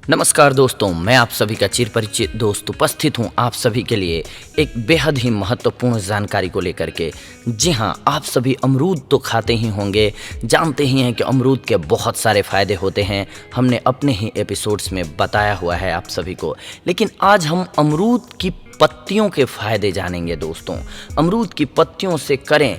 नमस्कार दोस्तों, मैं आप सभी का चिर परिचित दोस्त उपस्थित हूं आप सभी के लिए एक बेहद ही महत्वपूर्ण जानकारी को लेकर के। जी हां, आप सभी अमरूद तो खाते ही होंगे, जानते ही हैं कि अमरूद के बहुत सारे फ़ायदे होते हैं। हमने अपने ही एपिसोड्स में बताया हुआ है आप सभी को। लेकिन आज हम अमरूद की पत्तियों के फ़ायदे जानेंगे दोस्तों। अमरूद की पत्तियों से करें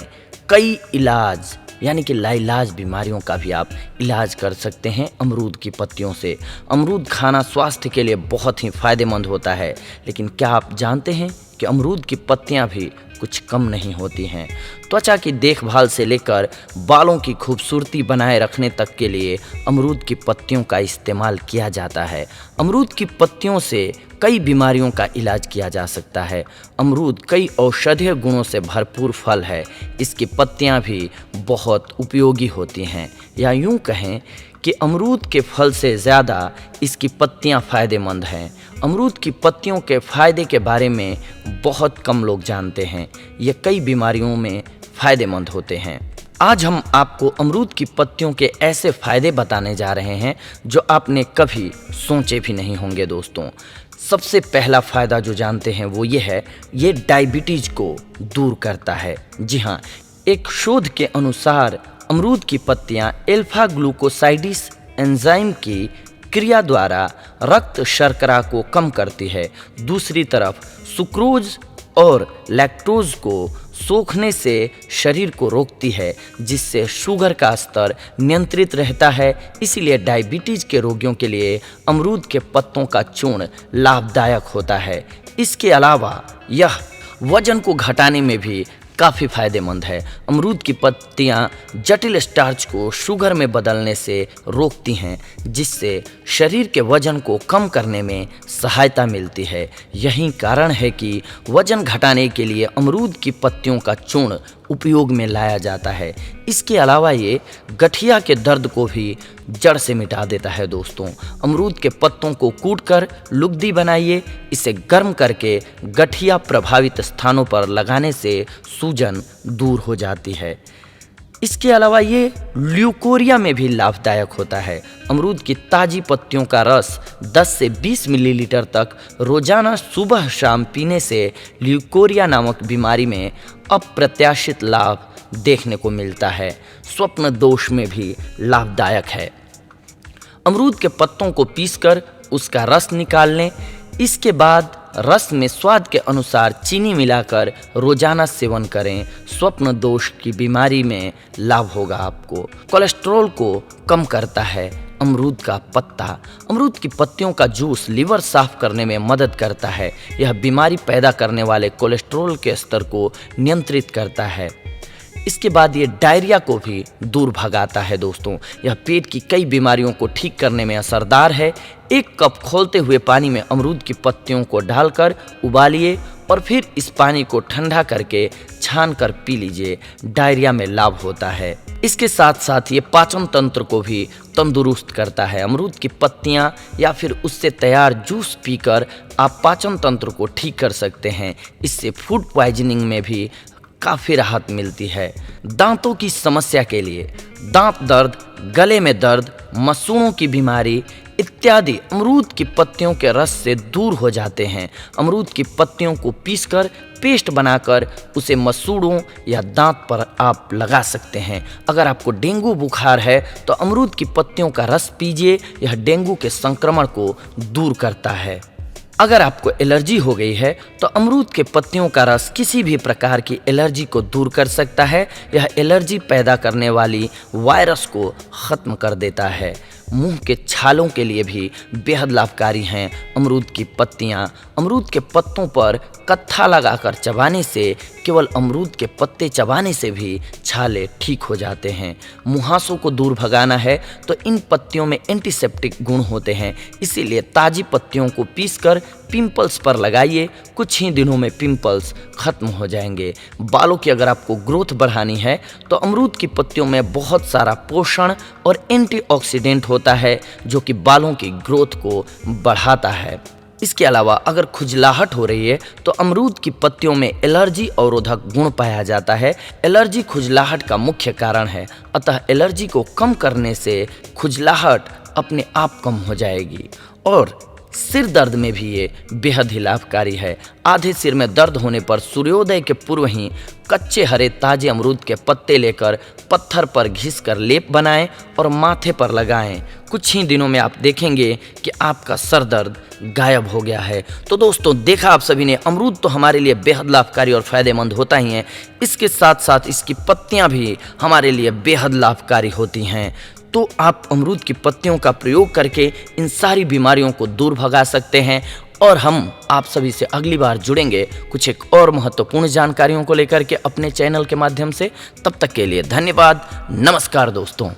कई इलाज, यानी कि लाइलाज बीमारियों का भी आप इलाज कर सकते हैं अमरूद की पत्तियों से। अमरूद खाना स्वास्थ्य के लिए बहुत ही फ़ायदेमंद होता है। लेकिन क्या आप जानते हैं कि अमरूद की पत्तियां भी कुछ कम नहीं होती हैं। त्वचा की देखभाल से लेकर बालों की खूबसूरती बनाए रखने तक के लिए अमरूद की पत्तियों का इस्तेमाल किया जाता है। अमरूद की पत्तियों से कई बीमारियों का इलाज किया जा सकता है। अमरूद कई औषधीय गुणों से भरपूर फल है। इसकी पत्तियां भी बहुत उपयोगी होती हैं, या यूं कहें कि अमरूद के फल से ज़्यादा इसकी पत्तियां फ़ायदेमंद हैं। अमरूद की पत्तियों के फ़ायदे के बारे में बहुत कम लोग जानते हैं। ये कई बीमारियों में फ़ायदेमंद होते हैं। आज हम आपको अमरूद की पत्तियों के ऐसे फ़ायदे बताने जा रहे हैं जो आपने कभी सोचे भी नहीं होंगे दोस्तों। सबसे पहला फ़ायदा जो जानते हैं वो ये है, ये डायबिटीज़ को दूर करता है। जी हाँ, एक शोध के अनुसार अमरूद की पत्तियां अल्फा ग्लूकोसाइडिस एंजाइम की क्रिया द्वारा रक्त शर्करा को कम करती है। दूसरी तरफ सुक्रोज और लैक्टोज को सोखने से शरीर को रोकती है, जिससे शुगर का स्तर नियंत्रित रहता है। इसीलिए डायबिटीज़ के रोगियों के लिए अमरूद के पत्तों का चूर्ण लाभदायक होता है। इसके अलावा यह वजन को घटाने में भी काफ़ी फ़ायदेमंद है। अमरूद की पत्तियां जटिल स्टार्च को शुगर में बदलने से रोकती हैं, जिससे शरीर के वजन को कम करने में सहायता मिलती है। यही कारण है कि वजन घटाने के लिए अमरूद की पत्तियों का चूर्ण उपयोग में लाया जाता है। इसके अलावा ये गठिया के दर्द को भी जड़ से मिटा देता है दोस्तों। अमरूद के पत्तों को कूटकर लुगदी बनाइए। इसे गर्म करके गठिया प्रभावित स्थानों पर लगाने से सूजन दूर हो जाती है। इसके अलावा ये ल्यूकोरिया में भी लाभदायक होता है। अमरूद की ताज़ी पत्तियों का रस 10 से 20 मिलीलीटर तक रोजाना सुबह शाम पीने से ल्यूकोरिया नामक बीमारी में अप्रत्याशित लाभ देखने को मिलता है। स्वप्न दोष में भी लाभदायक है। अमरूद के पत्तों को पीसकर उसका रस निकाल लें। इसके बाद रस में स्वाद के अनुसार चीनी मिलाकर रोजाना सेवन करें। स्वप्न दोष की बीमारी में लाभ होगा आपको। कोलेस्ट्रॉल को कम करता है अमरूद का पत्ता। अमरूद की पत्तियों का जूस लीवर साफ करने में मदद करता है। यह बीमारी पैदा करने वाले कोलेस्ट्रॉल के स्तर को नियंत्रित करता है। इसके बाद ये डायरिया को भी दूर भगाता है दोस्तों। यह पेट की कई बीमारियों को ठीक करने में असरदार है। 1 कप खौलते हुए पानी में अमरूद की पत्तियों को डालकर उबालिए और फिर इस पानी को ठंडा करके छान कर पी लीजिए। डायरिया में लाभ होता है। इसके साथ साथ ये पाचन तंत्र को भी तंदुरुस्त करता है। अमरूद की पत्तियां या फिर उससे तैयार जूस पीकर आप पाचन तंत्र को ठीक कर सकते हैं। इससे फूड पॉइजनिंग में भी काफ़ी राहत मिलती है। दांतों की समस्या के लिए दांत दर्द, गले में दर्द, मसूड़ों की बीमारी इत्यादि अमरूद की पत्तियों के रस से दूर हो जाते हैं। अमरूद की पत्तियों को पीसकर पेस्ट बनाकर उसे मसूड़ों या दांत पर आप लगा सकते हैं। अगर आपको डेंगू बुखार है तो अमरूद की पत्तियों का रस पीजिए। यह डेंगू के संक्रमण को दूर करता है। अगर आपको एलर्जी हो गई है तो अमरूद के पत्तियों का रस किसी भी प्रकार की एलर्जी को दूर कर सकता है। यह एलर्जी पैदा करने वाली वायरस को ख़त्म कर देता है। मुंह के छालों के लिए भी बेहद लाभकारी हैं अमरूद की पत्तियां। अमरूद के पत्तों पर कत्था लगाकर चबाने से, केवल अमरूद के पत्ते चबाने से भी छाले ठीक हो जाते हैं। मुहासों को दूर भगाना है तो इन पत्तियों में एंटीसेप्टिक गुण होते हैं। इसीलिए ताज़ी पत्तियों को पीसकर पिंपल्स पर लगाइए। कुछ ही दिनों में पिंपल्स खत्म हो जाएंगे। बालों की अगर आपको ग्रोथ बढ़ानी है तो अमरूद की पत्तियों में बहुत सारा पोषण और एंटीऑक्सीडेंट होता है, जो कि बालों की ग्रोथ को बढ़ाता है। इसके अलावा अगर खुजलाहट हो रही है तो अमरूद की पत्तियों में एलर्जी अवरोधक गुण पाया जाता है। एलर्जी खुजलाहट का मुख्य कारण है, अतः एलर्जी को कम करने से खुजलाहट अपने आप कम हो जाएगी। और सिर दर्द में भी ये बेहद ही लाभकारी है। आधे सिर में दर्द होने पर सूर्योदय के पूर्व ही कच्चे हरे ताजे अमरूद के पत्ते लेकर पत्थर पर घिसकर लेप बनाएं और माथे पर लगाएं। कुछ ही दिनों में आप देखेंगे कि आपका सर दर्द गायब हो गया है। तो दोस्तों, देखा आप सभी ने, अमरूद तो हमारे लिए बेहद लाभकारी और फ़ायदेमंद होता ही है, इसके साथ साथ इसकी पत्तियां भी हमारे लिए बेहद लाभकारी होती हैं। तो आप अमरूद की पत्तियों का प्रयोग करके इन सारी बीमारियों को दूर भगा सकते हैं। और हम आप सभी से अगली बार जुड़ेंगे कुछ एक और महत्वपूर्ण जानकारियों को लेकर के अपने चैनल के माध्यम से। तब तक के लिए धन्यवाद। नमस्कार दोस्तों।